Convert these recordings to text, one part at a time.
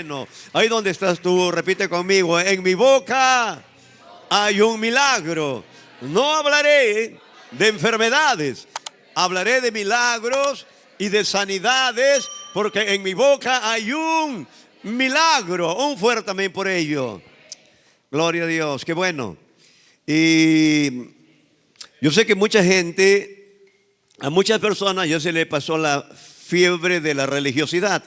bueno. Ahí donde estás tú, repite conmigo. En mi boca hay un milagro. No hablaré de enfermedades. Hablaré de milagros y de sanidades, porque en mi boca hay un milagro. Un fuerte amén por ello. Gloria a Dios, qué bueno. Y yo sé que mucha gente, a muchas personas ya se le pasó la fiebre de la religiosidad.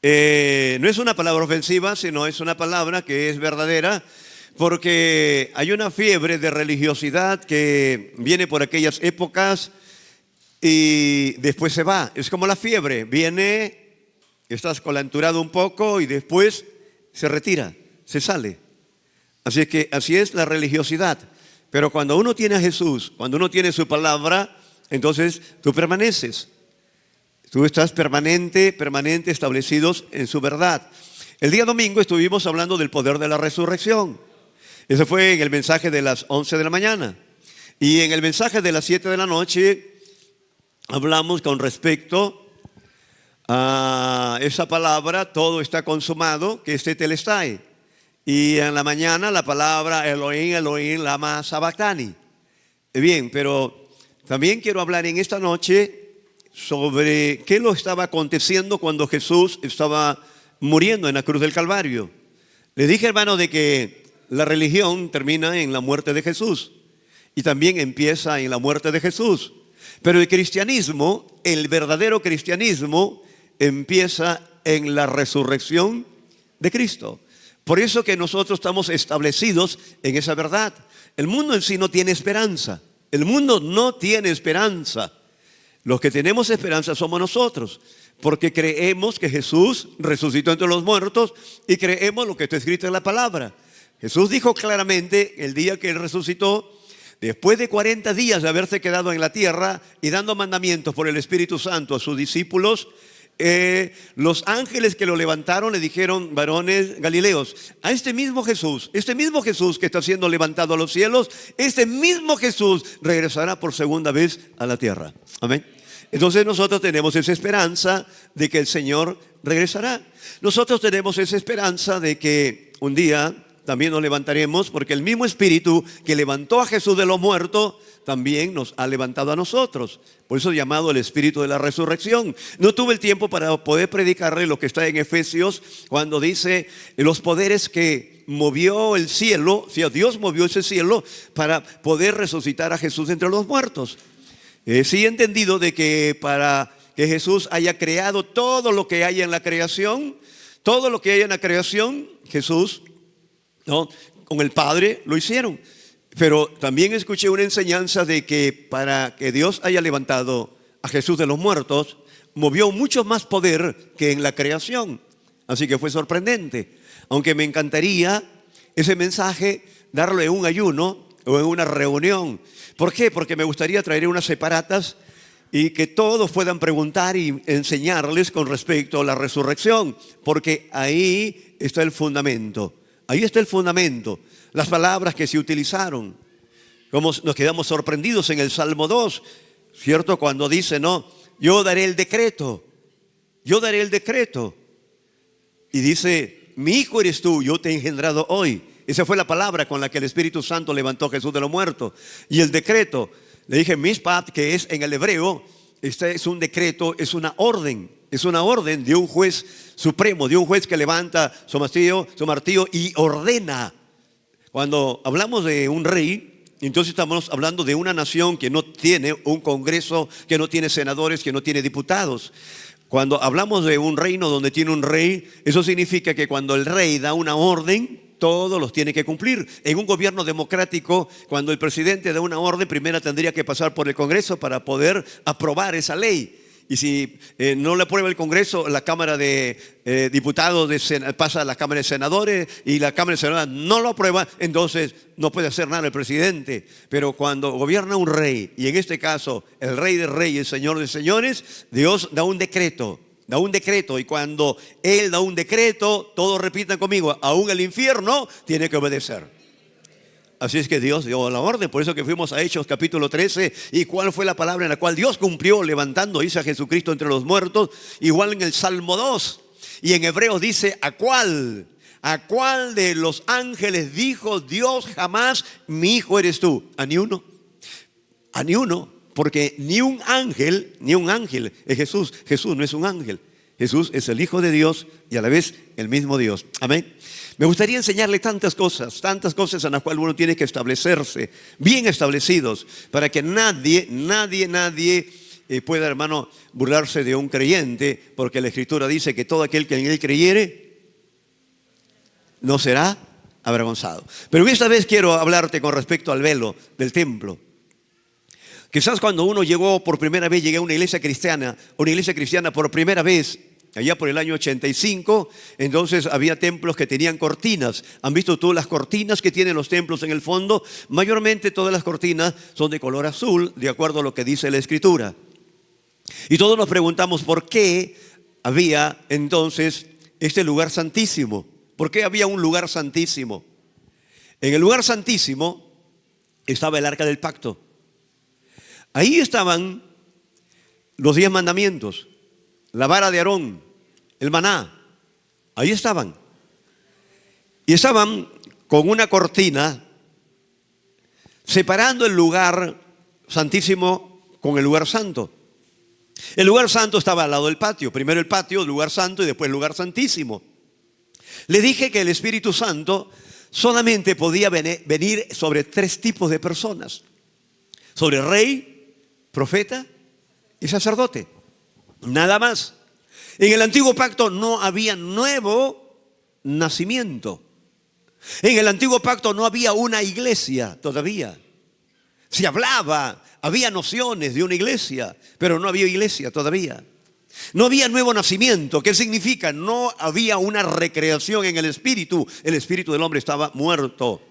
No es una palabra ofensiva, sino es una palabra que es verdadera, porque hay una fiebre de religiosidad que viene por aquellas épocas y después se va. Es como la fiebre, viene, estás colanturado un poco y después se retira, se sale. Así es que así es la religiosidad. Pero cuando uno tiene a Jesús, cuando uno tiene su palabra, entonces tú permaneces. Tú estás permanente establecidos en su verdad. El día domingo estuvimos hablando del poder de la resurrección. Ese fue en el mensaje de las 11 de la mañana. Y en el mensaje de las 7 de la noche hablamos con respecto a esa palabra, todo está consumado, que es tetelestai. Y en la mañana la palabra Elohim, Elohim, lama sabactani. Bien, pero también quiero hablar en esta noche sobre qué lo estaba aconteciendo cuando Jesús estaba muriendo en la cruz del Calvario. Le dije, hermano, de que la religión termina en la muerte de Jesús y también empieza en la muerte de Jesús. Pero el cristianismo, el verdadero cristianismo, empieza en la resurrección de Cristo. Por eso que nosotros estamos establecidos en esa verdad. El mundo en sí no tiene esperanza. El mundo no tiene esperanza. Los que tenemos esperanza somos nosotros, porque creemos que Jesús resucitó entre los muertos y creemos lo que está escrito en la palabra. Jesús dijo claramente el día que Él resucitó, después de 40 días de haberse quedado en la tierra y dando mandamientos por el Espíritu Santo a sus discípulos, los ángeles que lo levantaron le dijeron, varones galileos, a este mismo Jesús que está siendo levantado a los cielos, este mismo Jesús regresará por segunda vez a la tierra. Amén. Entonces nosotros tenemos esa esperanza de que el Señor regresará. Nosotros tenemos esa esperanza de que un día también nos levantaremos, porque el mismo Espíritu que levantó a Jesús de los muertos también nos ha levantado a nosotros. Por eso es llamado el Espíritu de la resurrección. No tuve el tiempo para poder predicarle lo que está en Efesios, cuando dice los poderes que movió el cielo, o sea, Dios movió ese cielo para poder resucitar a Jesús entre los muertos. Sí he entendido de que para que Jesús haya creado todo lo que hay en la creación, todo lo que hay en la creación, Jesús, ¿no?, con el Padre lo hicieron. Pero también escuché una enseñanza de que para que Dios haya levantado a Jesús de los muertos, movió mucho más poder que en la creación. Así que fue sorprendente. Aunque me encantaría ese mensaje darlo en un ayuno o en una reunión. ¿Por qué? Porque me gustaría traer unas separatas y que todos puedan preguntar y enseñarles con respecto a la resurrección. Porque ahí está el fundamento. Ahí está el fundamento. Las palabras que se utilizaron. Como nos quedamos sorprendidos en el Salmo 2, ¿cierto? Cuando dice, no, yo daré el decreto. Yo daré el decreto. Y dice, mi hijo eres tú, yo te he engendrado hoy. Esa fue la palabra con la que el Espíritu Santo levantó a Jesús de los muertos. Y el decreto, le dije mishpat, que es en el hebreo, este es un decreto, es una orden. Es una orden de un juez supremo, de un juez que levanta su martillo y ordena. Cuando hablamos de un rey, entonces estamos hablando de una nación que no tiene un congreso, que no tiene senadores, que no tiene diputados. Cuando hablamos de un reino donde tiene un rey, eso significa que cuando el rey da una orden, todos los tiene que cumplir. En un gobierno democrático, cuando el presidente da una orden, primero tendría que pasar por el Congreso para poder aprobar esa ley. Y si no le aprueba el Congreso, la Cámara de Diputados pasa a la Cámara de Senadores y la Cámara de Senadores no lo aprueba, entonces no puede hacer nada el presidente. Pero cuando gobierna un rey, y en este caso el Rey de Reyes, el Señor de Señores, Dios da un decreto. Da un decreto, y cuando Él da un decreto, todos repitan conmigo, aún el infierno tiene que obedecer. Así es que Dios dio la orden. Por eso que fuimos a Hechos capítulo 13. ¿Y cuál fue la palabra en la cual Dios cumplió levantando a Jesucristo entre los muertos? Igual en el Salmo 2. Y en hebreo dice, ¿a cuál? ¿A cuál de los ángeles dijo Dios jamás, mi hijo eres tú? A ni uno. A ni uno. Porque ni un ángel es Jesús. Jesús no es un ángel. Jesús es el Hijo de Dios y a la vez el mismo Dios. Amén. Me gustaría enseñarle tantas cosas en las cuales uno tiene que establecerse, bien establecidos, para que nadie pueda, hermano, burlarse de un creyente, porque la Escritura dice que todo aquel que en él creyere no será avergonzado. Pero esta vez quiero hablarte con respecto al velo del templo. Quizás cuando uno llegó por primera vez, llegué a una iglesia cristiana por primera vez, allá por el año 85, entonces había templos que tenían cortinas. ¿Han visto tú las cortinas que tienen los templos en el fondo? Mayormente todas las cortinas son de color azul, de acuerdo a lo que dice la Escritura. Y todos nos preguntamos por qué había entonces este lugar santísimo. ¿Por qué había un lugar santísimo? En el lugar santísimo estaba el arca del pacto. Ahí estaban los 10 mandamientos, la vara de Aarón, el maná. Ahí estaban. Y estaban con una cortina separando el lugar santísimo con el lugar santo. El lugar santo estaba al lado del patio. Primero el patio, el lugar santo y después el lugar santísimo. Le dije que el Espíritu Santo solamente podía venir sobre 3 tipos de personas. Sobre rey, profeta y sacerdote. Nada más. En el antiguo pacto no había nuevo nacimiento. En el antiguo pacto no había una iglesia todavía. Se hablaba, había nociones de una iglesia, pero no había iglesia todavía. No había nuevo nacimiento. ¿Qué significa? No había una recreación en el espíritu. El espíritu del hombre estaba muerto.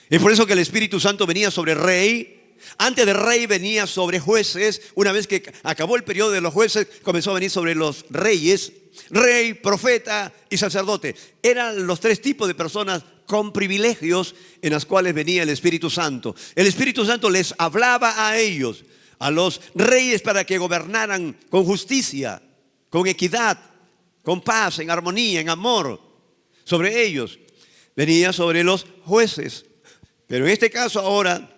Es por eso que el Espíritu Santo venía sobre rey. Antes de rey venía sobre jueces. Una vez que acabó el periodo de los jueces, comenzó a venir sobre los reyes. Rey, profeta y sacerdote. Eran los 3 tipos de personas con privilegios en las cuales venía el Espíritu Santo. El Espíritu Santo les hablaba a ellos, a los reyes, para que gobernaran con justicia, con equidad, con paz, en armonía, en amor. Sobre ellos venía sobre los jueces. Pero en este caso ahora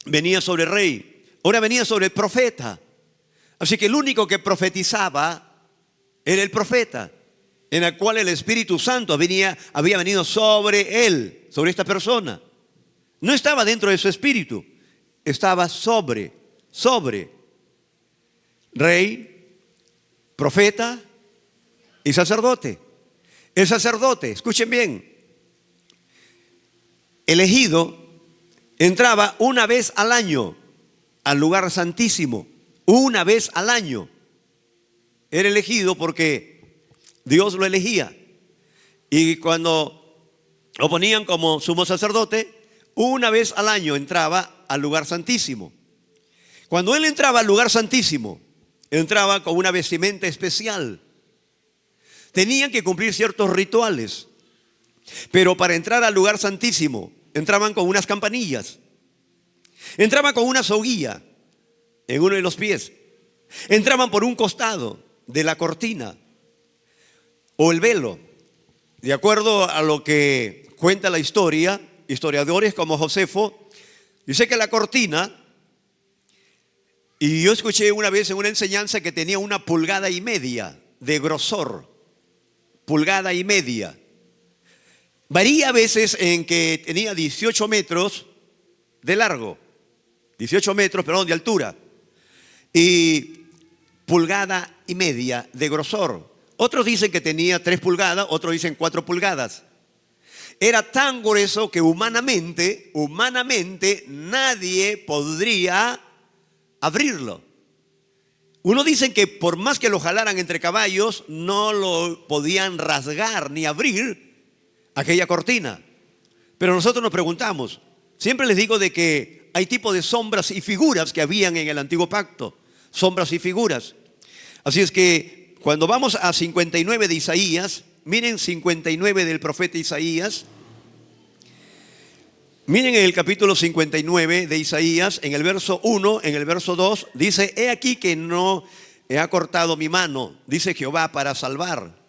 venía sobre el rey. Ahora venía sobre el profeta. Así que el único que profetizaba era el profeta, en el cual el Espíritu Santo había venido sobre él, sobre esta persona. No estaba dentro de su espíritu, estaba sobre rey, profeta y sacerdote. El sacerdote, escuchen bien, elegido, entraba una vez al año al lugar santísimo. Una vez al año. Era elegido porque Dios lo elegía. Y cuando lo ponían como sumo sacerdote, una vez al año entraba al lugar santísimo. Cuando él entraba al lugar santísimo, entraba con una vestimenta especial. Tenían que cumplir ciertos rituales. Pero para entrar al lugar santísimo, entraban con unas campanillas. Entraban con una soguilla en uno de los pies. Entraban por un costado de la cortina o el velo. De acuerdo a lo que cuenta la historia, historiadores como Josefo, dice que la cortina, y yo escuché una vez en una enseñanza que tenía 1,5 pulgadas de grosor. 1,5 pulgadas. Varía a veces en que tenía 18 metros de largo, 18 metros, perdón, de altura, y 1,5 pulgadas de grosor. Otros dicen que tenía 3 pulgadas, otros dicen 4 pulgadas. Era tan grueso que humanamente nadie podría abrirlo. Uno dice que por más que lo jalaran entre caballos, no lo podían rasgar ni abrir aquella cortina. Pero nosotros nos preguntamos, siempre les digo de que hay tipos de sombras y figuras que habían en el antiguo pacto, sombras y figuras. Así es que cuando vamos a 59 de Isaías, miren 59 del profeta Isaías, miren en el capítulo 59 de Isaías, en el verso 1, en el verso 2, dice: he aquí que no he acortado mi mano, dice Jehová, para salvar.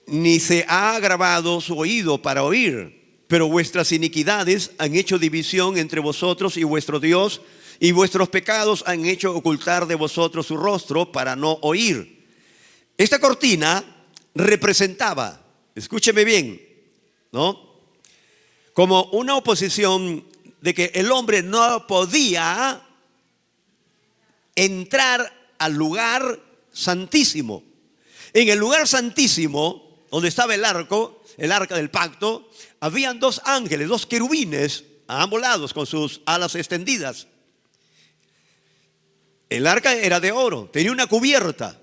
ni se ha agravado su oído para oír, pero vuestras iniquidades han hecho división entre vosotros y vuestro Dios, y vuestros pecados han hecho ocultar de vosotros su rostro para no oír. Esta cortina representaba, escúcheme bien, ¿no?, como una oposición de que el hombre no podía entrar al lugar santísimo. En el lugar santísimo, donde estaba el arca del pacto, habían dos ángeles, dos querubines a ambos lados con sus alas extendidas. El arca era de oro, tenía una cubierta.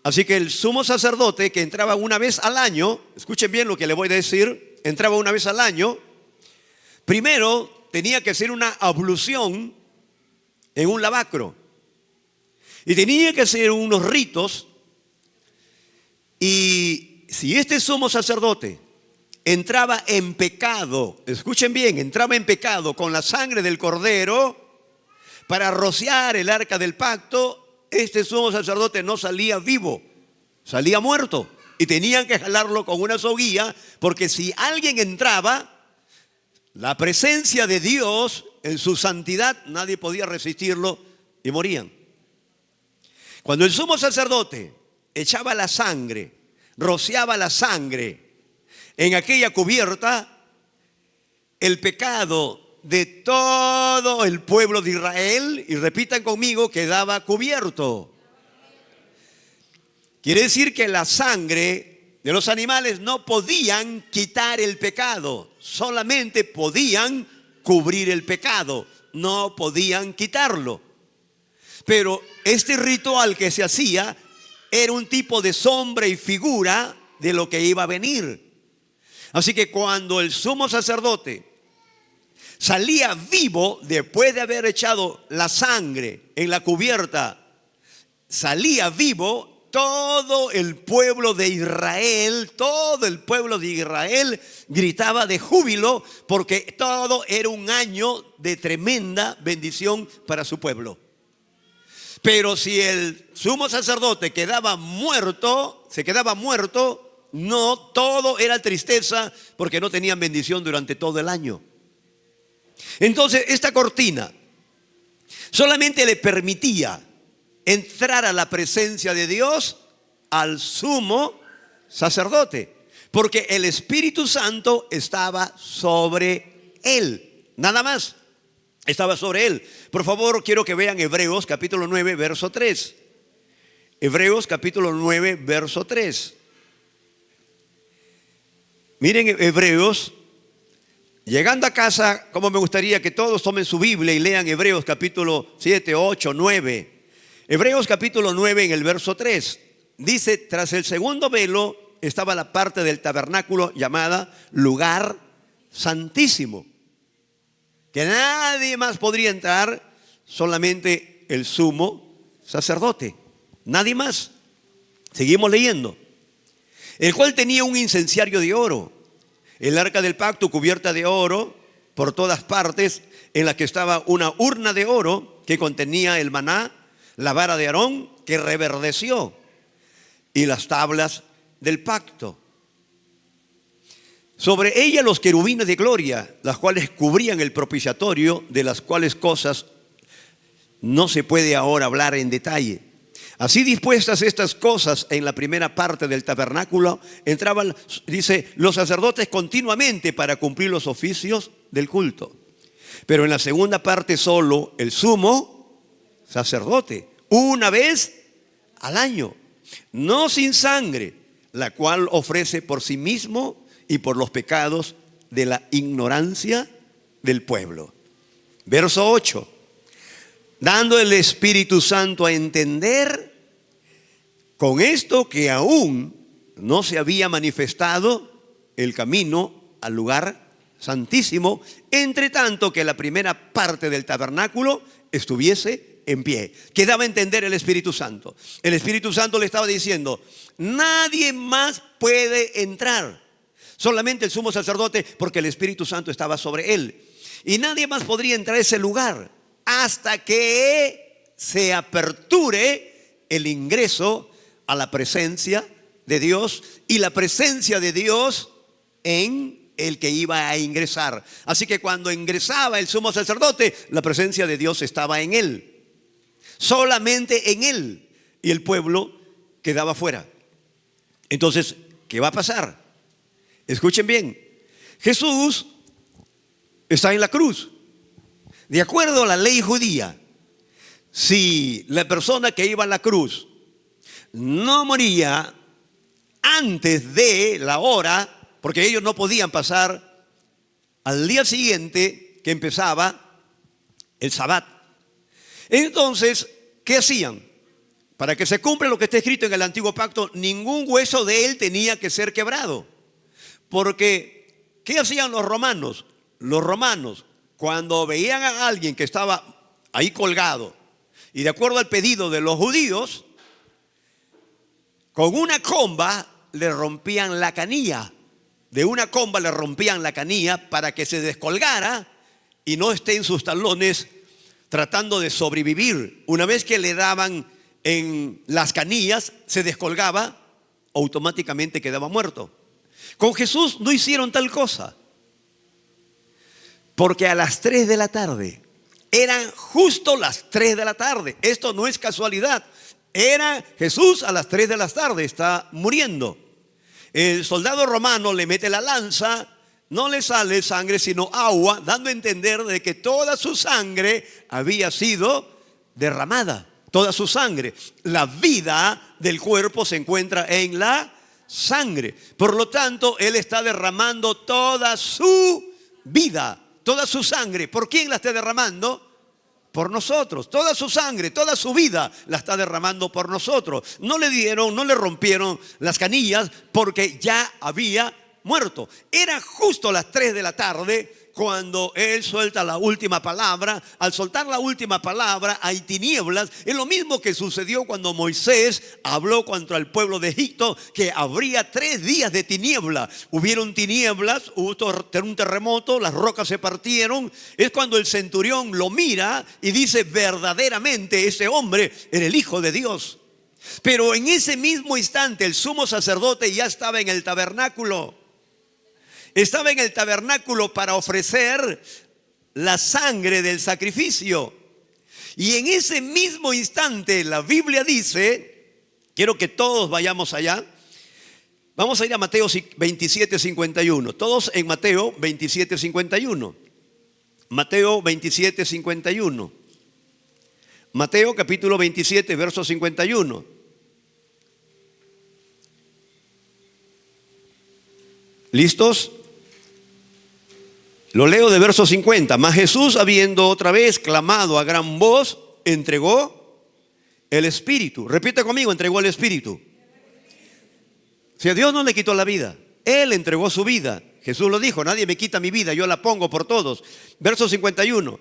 Así que el sumo sacerdote, que entraba una vez al año, escuchen bien lo que le voy a decir, entraba una vez al año, primero tenía que hacer una ablución en un lavacro. Y tenía que hacer unos ritos. Y si este sumo sacerdote entraba en pecado, escuchen bien, entraba en pecado con la sangre del cordero para rociar el arca del pacto, este sumo sacerdote no salía vivo, salía muerto. Y tenían que jalarlo con una soguilla, porque si alguien entraba, la presencia de Dios en su santidad, nadie podía resistirlo y morían. Cuando el sumo sacerdote echaba la sangre, rociaba la sangre en aquella cubierta, el pecado de todo el pueblo de Israel, y repitan conmigo, quedaba cubierto. Quiere decir que la sangre de los animales no podían quitar el pecado, solamente podían cubrir el pecado, no podían quitarlo. Pero este ritual que se hacía era un tipo de sombra y figura de lo que iba a venir. Así que cuando el sumo sacerdote salía vivo, después de haber echado la sangre en la cubierta, salía vivo, todo el pueblo de Israel, gritaba de júbilo, porque todo era un año de tremenda bendición para su pueblo. Pero si el sumo sacerdote se quedaba muerto, no, todo era tristeza, porque no tenían bendición durante todo el año. Entonces esta cortina solamente le permitía entrar a la presencia de Dios al sumo sacerdote, porque el Espíritu Santo estaba sobre él, nada más. Estaba sobre él. Por favor, quiero que vean Hebreos capítulo 9, verso 3. Hebreos capítulo 9, verso 3. Miren Hebreos. Llegando a casa, como me gustaría que todos tomen su Biblia y lean Hebreos capítulo 7, 8, 9. Hebreos capítulo 9 en el verso 3. Dice, tras el segundo velo estaba la parte del tabernáculo llamada lugar santísimo, que nadie más podría entrar, solamente el sumo sacerdote, nadie más. Seguimos leyendo. El cual tenía un incenciario de oro, el arca del pacto cubierta de oro por todas partes, en la que estaba una urna de oro que contenía el maná, la vara de Aarón que reverdeció, y las tablas del pacto. Sobre ella los querubines de gloria, las cuales cubrían el propiciatorio, de las cuales cosas no se puede ahora hablar en detalle. Así dispuestas estas cosas en la primera parte del tabernáculo, entraban, dice, los sacerdotes continuamente para cumplir los oficios del culto. Pero en la segunda parte solo el sumo sacerdote, una vez al año, no sin sangre, la cual ofrece por sí mismo y por los pecados de la ignorancia del pueblo. Verso 8. Dando el Espíritu Santo a entender con esto que aún no se había manifestado el camino al lugar santísimo, entre tanto que la primera parte del tabernáculo estuviese en pie. ¿Qué daba a entender el Espíritu Santo? El Espíritu Santo le estaba diciendo, nadie más puede entrar, solamente el sumo sacerdote, porque el Espíritu Santo estaba sobre él. Y nadie más podría entrar a ese lugar hasta que se aperture el ingreso a la presencia de Dios y la presencia de Dios en el que iba a ingresar. Así que cuando ingresaba el sumo sacerdote, la presencia de Dios estaba en él, solamente en él, y el pueblo quedaba fuera. Entonces, ¿qué va a pasar? Escuchen bien, Jesús está en la cruz. De acuerdo a la ley judía, si la persona que iba a la cruz no moría antes de la hora, porque ellos no podían pasar al día siguiente que empezaba el Sabbat. Entonces, ¿qué hacían? Para que se cumpla lo que está escrito en el Antiguo Pacto, ningún hueso de él tenía que ser quebrado. Porque, ¿qué hacían los romanos? Los romanos, cuando veían a alguien que estaba ahí colgado, y de acuerdo al pedido de los judíos, con una comba le rompían la canilla. De una comba le rompían la canilla para que se descolgara y no esté en sus talones tratando de sobrevivir. Una vez que le daban en las canillas, se descolgaba, automáticamente quedaba muerto. Con Jesús no hicieron tal cosa, porque a las 3 de la tarde, eran justo las 3 de la tarde, esto no es casualidad, era Jesús a las 3 de la tarde, está muriendo. El soldado romano le mete la lanza, no le sale sangre sino agua, dando a entender de que toda su sangre había sido derramada, toda su sangre. La vida del cuerpo se encuentra en la sangre. Por lo tanto, Él está derramando toda su vida, toda su sangre. ¿Por quién la está derramando? Por nosotros. Toda su sangre, toda su vida la está derramando por nosotros. No le rompieron las canillas porque ya había muerto. Era justo las 3 de la tarde cuando Él suelta la última palabra. Al soltar la última palabra hay tinieblas. Es lo mismo que sucedió cuando Moisés habló contra el pueblo de Egipto, que habría 3 días de tiniebla. Hubieron tinieblas, hubo un terremoto, las rocas se partieron. Es cuando el centurión lo mira y dice: verdaderamente ese hombre era el Hijo de Dios. Pero en ese mismo instante el sumo sacerdote ya estaba en el tabernáculo. Estaba en el tabernáculo para ofrecer la sangre del sacrificio. Y en ese mismo instante la Biblia dice, quiero que todos vayamos allá. Vamos a ir a Mateo 27:51. Todos en Mateo 27:51. Mateo 27:51. Mateo capítulo 27, verso 51. ¿Listos? Lo leo de verso 50. Mas Jesús, habiendo otra vez clamado a gran voz, entregó el Espíritu. Repite conmigo: entregó el Espíritu. Si a Dios no le quitó la vida, Él entregó su vida. Jesús lo dijo: nadie me quita mi vida, yo la pongo por todos. Verso 51.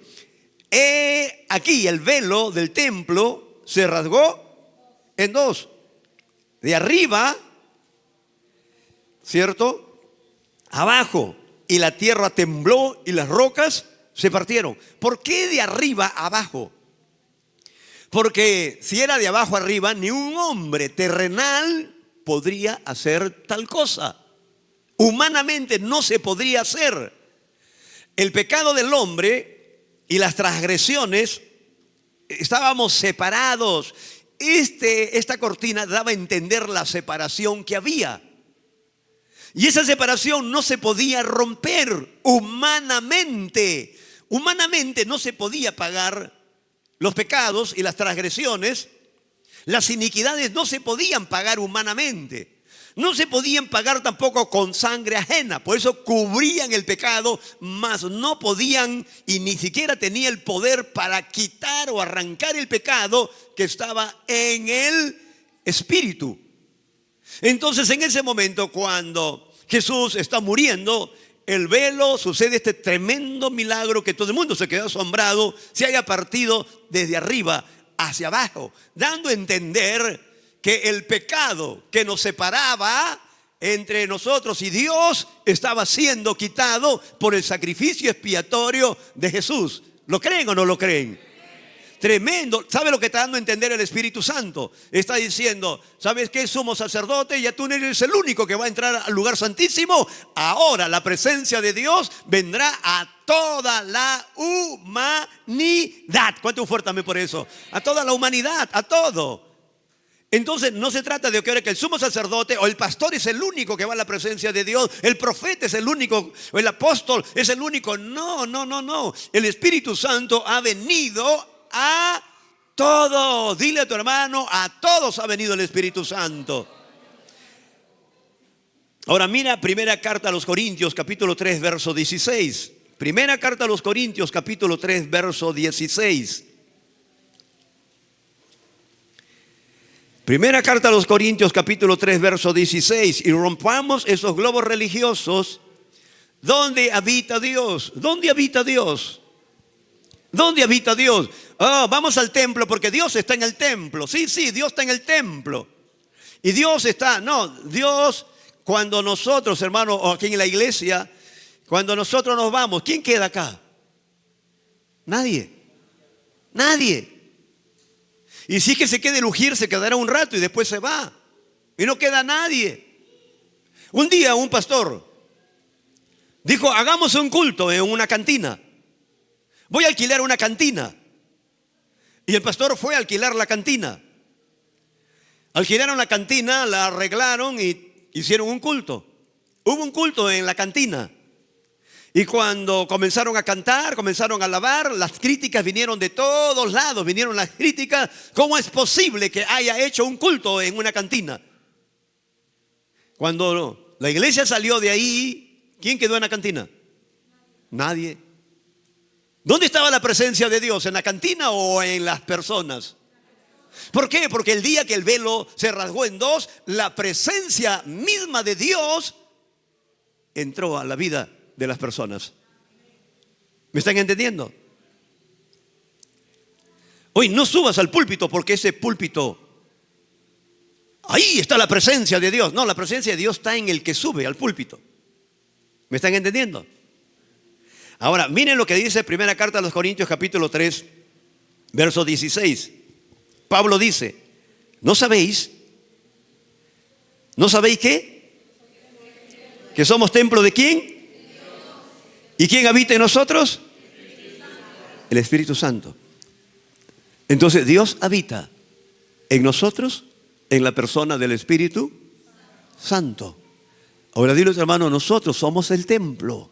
Aquí el velo del templo se rasgó en dos. De arriba, ¿cierto?, abajo. Y la tierra tembló y las rocas se partieron. ¿Por qué de arriba a abajo? Porque si era de abajo arriba, ni un hombre terrenal podría hacer tal cosa. Humanamente no se podría hacer. El pecado del hombre y las transgresiones, estábamos separados. Esta cortina daba a entender la separación que había. Y esa separación no se podía romper humanamente. Humanamente no se podía pagar los pecados y las transgresiones. Las iniquidades no se podían pagar humanamente. No se podían pagar tampoco con sangre ajena. Por eso cubrían el pecado, mas no podían y ni siquiera tenía el poder para quitar o arrancar el pecado que estaba en el espíritu. Entonces, en ese momento, cuando Jesús está muriendo, el velo, sucede este tremendo milagro que todo el mundo se quedó asombrado, se haya partido desde arriba hacia abajo, dando a entender que el pecado que nos separaba entre nosotros y Dios estaba siendo quitado por el sacrificio expiatorio de Jesús. ¿Lo creen o no lo creen? tremendo. ¿Sabe lo que está dando a entender el Espíritu Santo? Está diciendo, ¿sabes qué? Somos sacerdotes, ya tú no eres el único que va a entrar al lugar santísimo. Ahora la presencia de Dios vendrá a toda la humanidad. ¿Cuánto fuerte también por eso? A toda la humanidad, a todo. Entonces no se trata de que ahora que el sumo sacerdote o el pastor es el único que va a la presencia de Dios, el profeta es el único, o el apóstol es el único. No. El Espíritu Santo ha venido a todos. Dile a tu hermano, a todos ha venido el Espíritu Santo. Ahora mira primera carta a los Corintios, capítulo 3, verso 16. Primera carta a los Corintios, capítulo 3, verso 16. Primera carta a los Corintios, capítulo 3, verso 16. Y rompamos esos globos religiosos. ¿Dónde habita Dios? ¿Dónde habita Dios? ¿Dónde habita Dios? Vamos al templo porque Dios está en el templo. Sí, Dios está en el templo. Y Dios está, Dios, cuando nosotros, hermanos, o aquí en la iglesia, cuando nosotros nos vamos, ¿quién queda acá? Nadie. Y si es que se quede el ungir, se quedará un rato y después se va. Y no queda nadie. Un día un pastor dijo, hagamos un culto en una cantina. Voy a alquilar una cantina. Y el pastor fue a alquilar la cantina. Alquilaron la cantina, la arreglaron y hicieron un culto. Hubo un culto en la cantina. Y cuando comenzaron a cantar, comenzaron a alabar, las críticas vinieron de todos lados, vinieron las críticas. ¿Cómo es posible que haya hecho un culto en una cantina? Cuando la iglesia salió de ahí, ¿quién quedó en la cantina? Nadie. ¿Dónde estaba la presencia de Dios? ¿En la cantina o en las personas? ¿Por qué? Porque el día que el velo se rasgó en dos, la presencia misma de Dios entró a la vida de las personas. ¿Me están entendiendo? Hoy no subas al púlpito porque ese púlpito, ahí está la presencia de Dios. No, la presencia de Dios está en el que sube al púlpito. ¿Me están entendiendo? Ahora, miren lo que dice primera carta a los Corintios, capítulo 3, verso 16. Pablo dice, ¿no sabéis? ¿No sabéis qué? ¿Que somos templo de quién? ¿Y quién habita en nosotros? El Espíritu Santo. Entonces Dios habita en nosotros, en la persona del Espíritu Santo. Ahora dile, hermano, nosotros somos el templo.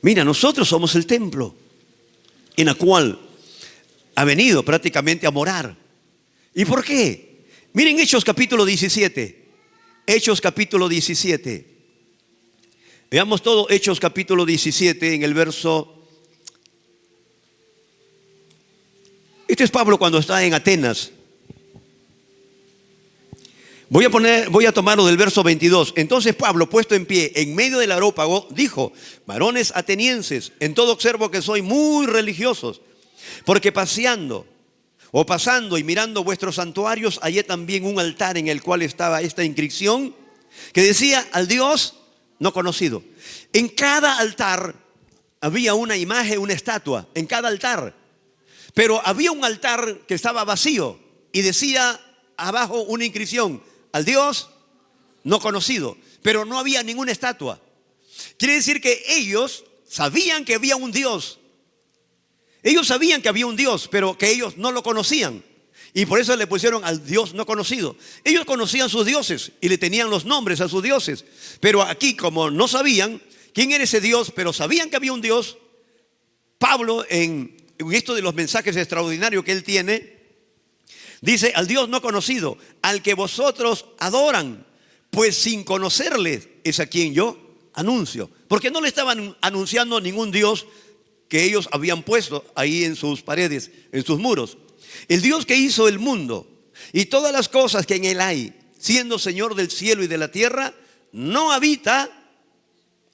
Mira, nosotros somos el templo en el cual ha venido prácticamente a morar. ¿Y por qué? Miren Hechos capítulo 17. Hechos capítulo 17. Veamos todo Hechos capítulo 17 en el verso. Este es Pablo cuando está en Atenas. Voy a tomarlo del verso 22. Entonces Pablo, puesto en pie en medio del areópago, dijo: varones atenienses, en todo observo que sois muy religiosos, porque pasando y mirando vuestros santuarios, hallé también un altar en el cual estaba esta inscripción que decía: al Dios no conocido. En cada altar había una imagen, una estatua, en cada altar. Pero había un altar que estaba vacío y decía abajo una inscripción: al Dios no conocido. Pero no había ninguna estatua. Quiere decir que ellos sabían que había un Dios. Ellos sabían que había un Dios, pero que ellos no lo conocían. Y por eso le pusieron al Dios no conocido. Ellos conocían sus dioses y le tenían los nombres a sus dioses. Pero aquí, como no sabían quién era ese Dios, pero sabían que había un Dios, Pablo, en esto de los mensajes extraordinarios que él tiene, dice: al Dios no conocido, al que vosotros adoran, pues sin conocerle es a quien yo anuncio. Porque no le estaban anunciando ningún Dios que ellos habían puesto ahí en sus paredes, en sus muros. El Dios que hizo el mundo y todas las cosas que en él hay, siendo Señor del cielo y de la tierra, no habita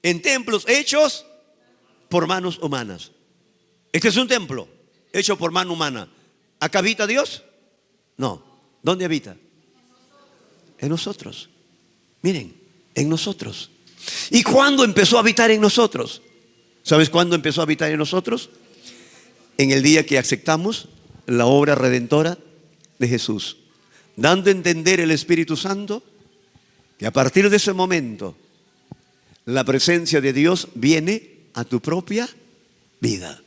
en templos hechos por manos humanas. Este es un templo hecho por mano humana. ¿Acá habita Dios? No. ¿Dónde habita? En nosotros. Miren, en nosotros. ¿Y cuándo empezó a habitar en nosotros? ¿Sabes cuándo empezó a habitar en nosotros? en el día que aceptamos la obra redentora de Jesús, dando a entender el Espíritu Santo que a partir de ese momento la presencia de Dios viene a tu propia vida.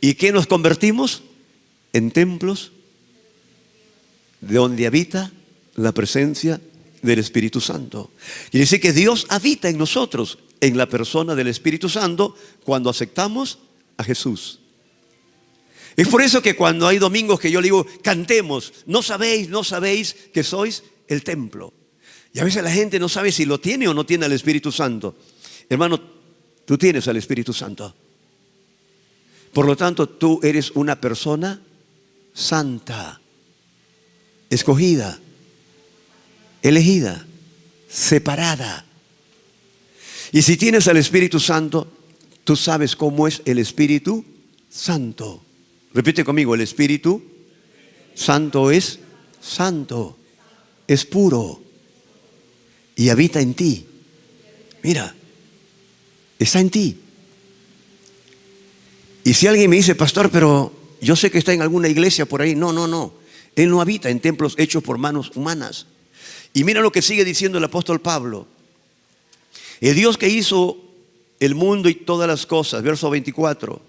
¿Y qué nos convertimos? En templos de donde habita la presencia del Espíritu Santo. Quiere decir que Dios habita en nosotros, en la persona del Espíritu Santo, cuando aceptamos a Jesús. Es por eso que cuando hay domingos que yo le digo, cantemos, no sabéis que sois el templo. Y a veces la gente no sabe si lo tiene o no tiene al Espíritu Santo. Hermano, tú tienes al Espíritu Santo. Por lo tanto, tú eres una persona santa, escogida, elegida, separada. Y si tienes al Espíritu Santo, tú sabes cómo es el Espíritu Santo. Repite conmigo, el Espíritu Santo es santo, es puro y habita en ti. Mira, está en ti. Y si alguien me dice, pastor, pero yo sé que está en alguna iglesia por ahí. No. Él no habita en templos hechos por manos humanas. Y mira lo que sigue diciendo el apóstol Pablo. El Dios que hizo el mundo y todas las cosas, verso 24,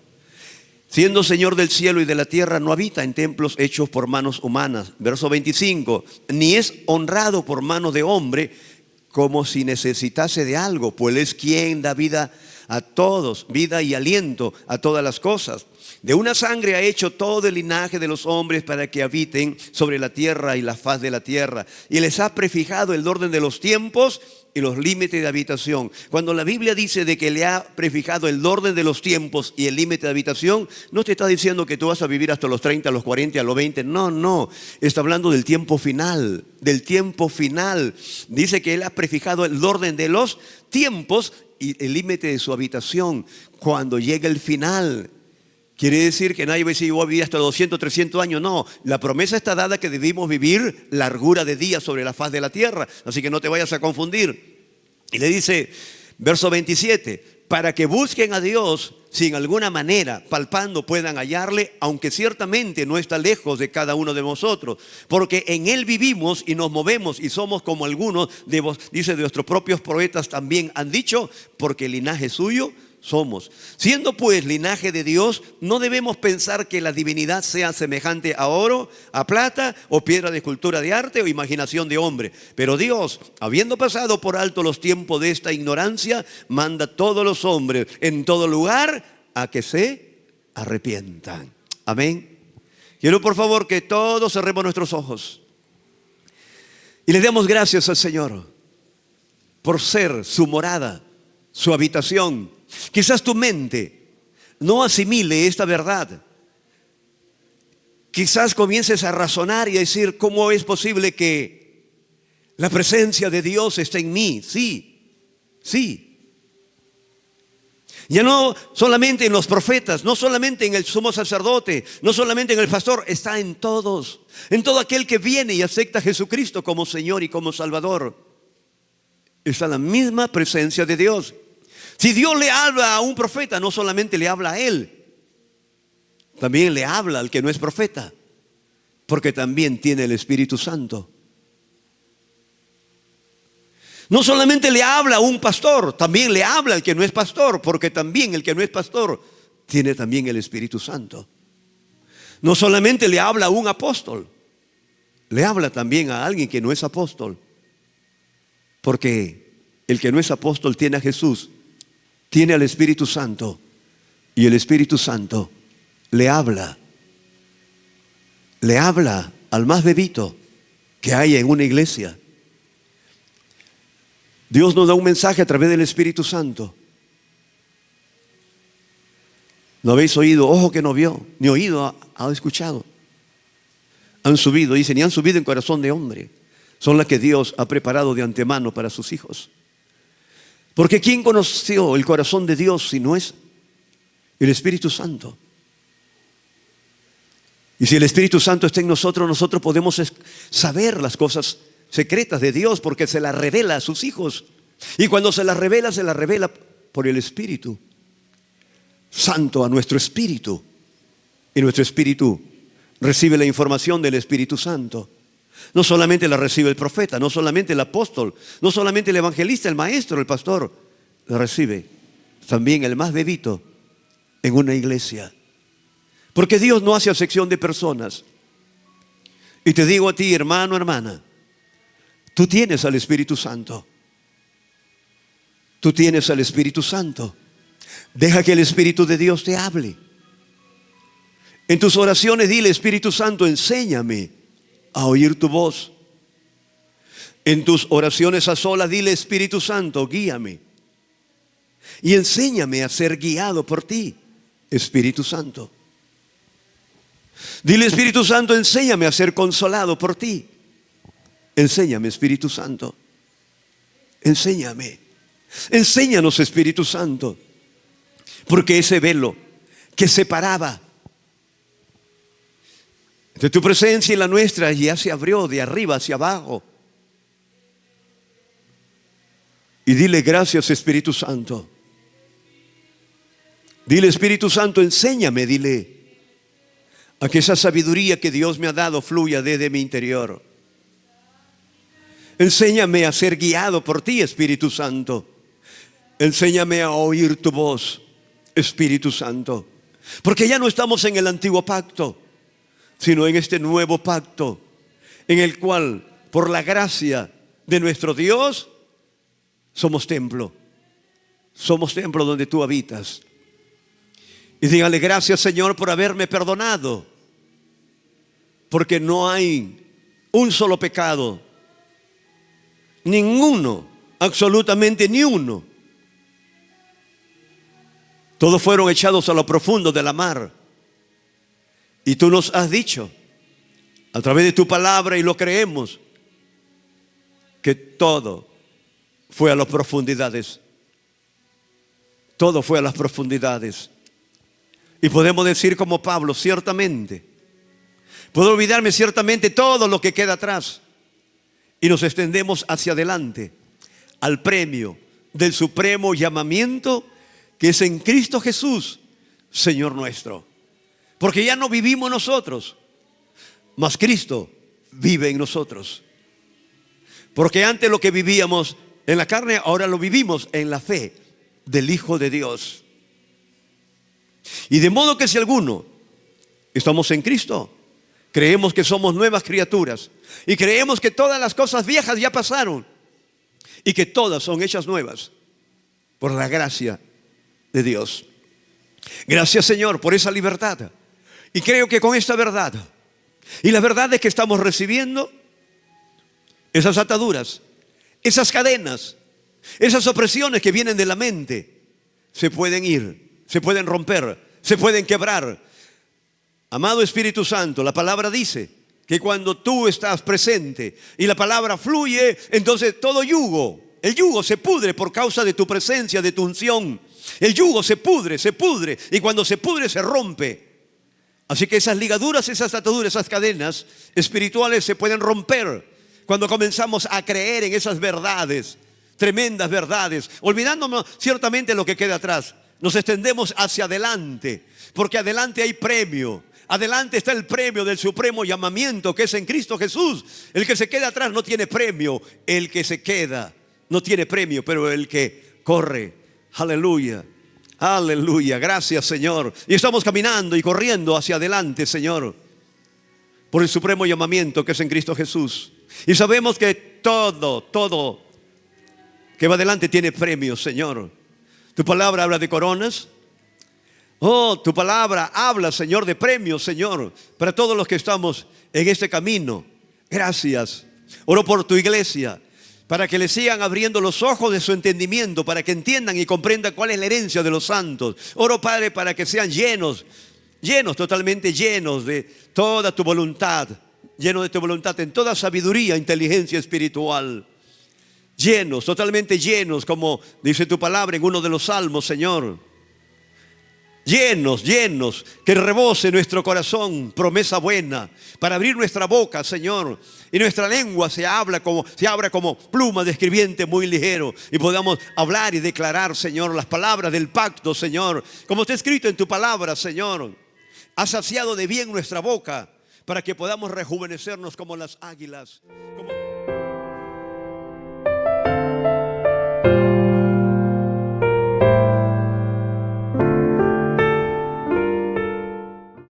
siendo Señor del cielo y de la tierra, no habita en templos hechos por manos humanas. Verso 25, ni es honrado por mano de hombre como si necesitase de algo, pues Él es quien da vida a todos, vida y aliento a todas las cosas. De una sangre ha hecho todo el linaje de los hombres para que habiten sobre la tierra y la faz de la tierra. Y les ha prefijado el orden de los tiempos y los límites de habitación. Cuando la Biblia dice de que le ha prefijado el orden de los tiempos y el límite de habitación, no te está diciendo que tú vas a vivir hasta los 30, a los 40, a los 20. No. Está hablando del tiempo final, del tiempo final. Dice que Él ha prefijado el orden de los tiempos y el límite de su habitación. Cuando llegue el final, quiere decir que nadie va a decir, yo voy a vivir hasta 200, 300 años. No, la promesa está dada que debimos vivir largura de días sobre la faz de la tierra. Así que no te vayas a confundir. Y le dice, verso 27, para que busquen a Dios si en alguna manera, palpando, puedan hallarle, aunque ciertamente no está lejos de cada uno de nosotros, porque en Él vivimos y nos movemos y somos como algunos de vos, dice, de nuestros propios poetas también han dicho, porque el linaje suyo somos. Siendo pues linaje de Dios, no debemos pensar que la divinidad sea semejante a oro, a plata o piedra de escultura de arte o imaginación de hombre. Pero Dios, habiendo pasado por alto los tiempos de esta ignorancia, manda a todos los hombres en todo lugar a que se arrepientan. Amén. Quiero por favor que todos cerremos nuestros ojos y le demos gracias al Señor por ser su morada, su habitación. Quizás tu mente no asimile esta verdad. Quizás comiences a razonar y a decir, ¿cómo es posible que la presencia de Dios esté en mí? Sí. Ya no solamente en los profetas, no solamente en el sumo sacerdote, no solamente en el pastor, está en todos, en todo aquel que viene y acepta a Jesucristo como Señor y como Salvador. Está la misma presencia de Dios. Si Dios le habla a un profeta, no solamente le habla a él, también le habla al que no es profeta, porque también tiene el Espíritu Santo. No solamente le habla a un pastor, también le habla al que no es pastor, porque también el que no es pastor tiene también el Espíritu Santo. No solamente le habla a un apóstol, le habla también a alguien que no es apóstol, porque el que no es apóstol tiene a Jesús, tiene al Espíritu Santo, y el Espíritu Santo le habla al más bebito que haya en una iglesia. Dios nos da un mensaje a través del Espíritu Santo. No habéis oído, ojo que no vio, ni oído ha escuchado. Han subido, dicen, y han subido en corazón de hombre. Son las que Dios ha preparado de antemano para sus hijos. Porque ¿quién conoció el corazón de Dios si no es el Espíritu Santo? Y si el Espíritu Santo está en nosotros, nosotros podemos saber las cosas secretas de Dios, porque se las revela a sus hijos. Y cuando se las revela por el Espíritu Santo a nuestro espíritu. Y nuestro espíritu recibe la información del Espíritu Santo. No solamente la recibe el profeta, no solamente el apóstol, no solamente el evangelista, el maestro, el pastor. La recibe también el más bebito en una iglesia. Porque Dios no hace acepción de personas. Y te digo a ti, hermano, hermana, tú tienes al Espíritu Santo. Tú tienes al Espíritu Santo. Deja que el Espíritu de Dios te hable. En tus oraciones dile: Espíritu Santo, enséñame a oír tu voz. En tus oraciones a solas dile: Espíritu Santo, guíame. Y enséñame a ser guiado por ti, Espíritu Santo. Dile: Espíritu Santo, enséñame a ser consolado por ti. Enséñame, Espíritu Santo. Enséñame. Enséñanos, Espíritu Santo. Porque ese velo que separaba de tu presencia y la nuestra ya se abrió de arriba hacia abajo. Y dile: gracias, Espíritu Santo. Dile: Espíritu Santo, enséñame, dile, a que esa sabiduría que Dios me ha dado fluya desde mi interior. Enséñame a ser guiado por ti, Espíritu Santo. Enséñame a oír tu voz, Espíritu Santo. Porque ya no estamos en el antiguo pacto, sino en este nuevo pacto, en el cual, por la gracia de nuestro Dios, somos templo. Somos templo donde tú habitas. Y dígale: gracias, Señor, por haberme perdonado. Porque no hay un solo pecado, ninguno, absolutamente ni uno. Todos fueron echados a lo profundo de la mar. Y tú nos has dicho, a través de tu palabra, y lo creemos, que todo fue a las profundidades. Todo fue a las profundidades. Y podemos decir como Pablo: ciertamente, puedo olvidarme ciertamente todo lo que queda atrás. Y nos extendemos hacia adelante, al premio del supremo llamamiento que es en Cristo Jesús, Señor nuestro. Porque ya no vivimos nosotros, mas Cristo vive en nosotros. Porque antes lo que vivíamos en la carne, ahora lo vivimos en la fe del Hijo de Dios. Y de modo que si alguno estamos en Cristo, creemos que somos nuevas criaturas. Y creemos que todas las cosas viejas ya pasaron. Y que todas son hechas nuevas por la gracia de Dios. Gracias, Señor, por esa libertad. Y creo que con esta verdad y las verdades que estamos recibiendo, esas ataduras, esas cadenas, esas opresiones que vienen de la mente, se pueden ir, se pueden romper, se pueden quebrar. Amado Espíritu Santo, la palabra dice que cuando tú estás presente y la palabra fluye, entonces todo yugo, el yugo se pudre por causa de tu presencia, de tu unción. El yugo se pudre, y cuando se pudre se rompe. Así que esas ligaduras, esas ataduras, esas cadenas espirituales se pueden romper cuando comenzamos a creer en esas verdades, tremendas verdades, olvidándonos ciertamente lo que queda atrás. Nos extendemos hacia adelante, porque adelante hay premio. Adelante está el premio del supremo llamamiento que es en Cristo Jesús. El que se queda atrás no tiene premio. El que se queda no tiene premio, pero el que corre, aleluya, aleluya, gracias, Señor. Y estamos caminando y corriendo hacia adelante, Señor, por el supremo llamamiento que es en Cristo Jesús. Y sabemos que todo que va adelante tiene premio, Señor. Tu palabra habla de coronas. Oh, tu palabra habla, Señor, de premios, Señor, para todos los que estamos en este camino. Gracias. Oro por tu iglesia, para que le sigan abriendo los ojos de su entendimiento, para que entiendan y comprendan cuál es la herencia de los santos. Oro, Padre, para que sean llenos, totalmente llenos de toda tu voluntad, llenos de tu voluntad en toda sabiduría, inteligencia espiritual. Llenos, totalmente llenos, como dice tu palabra en uno de los salmos, Señor. Llenos, que rebose nuestro corazón promesa buena, para abrir nuestra boca, Señor, y nuestra lengua se abra como pluma de escribiente muy ligero, y podamos hablar y declarar, Señor, las palabras del pacto, Señor, como está escrito en tu palabra, Señor. ha saciado de bien nuestra boca para que podamos rejuvenecernos como las águilas.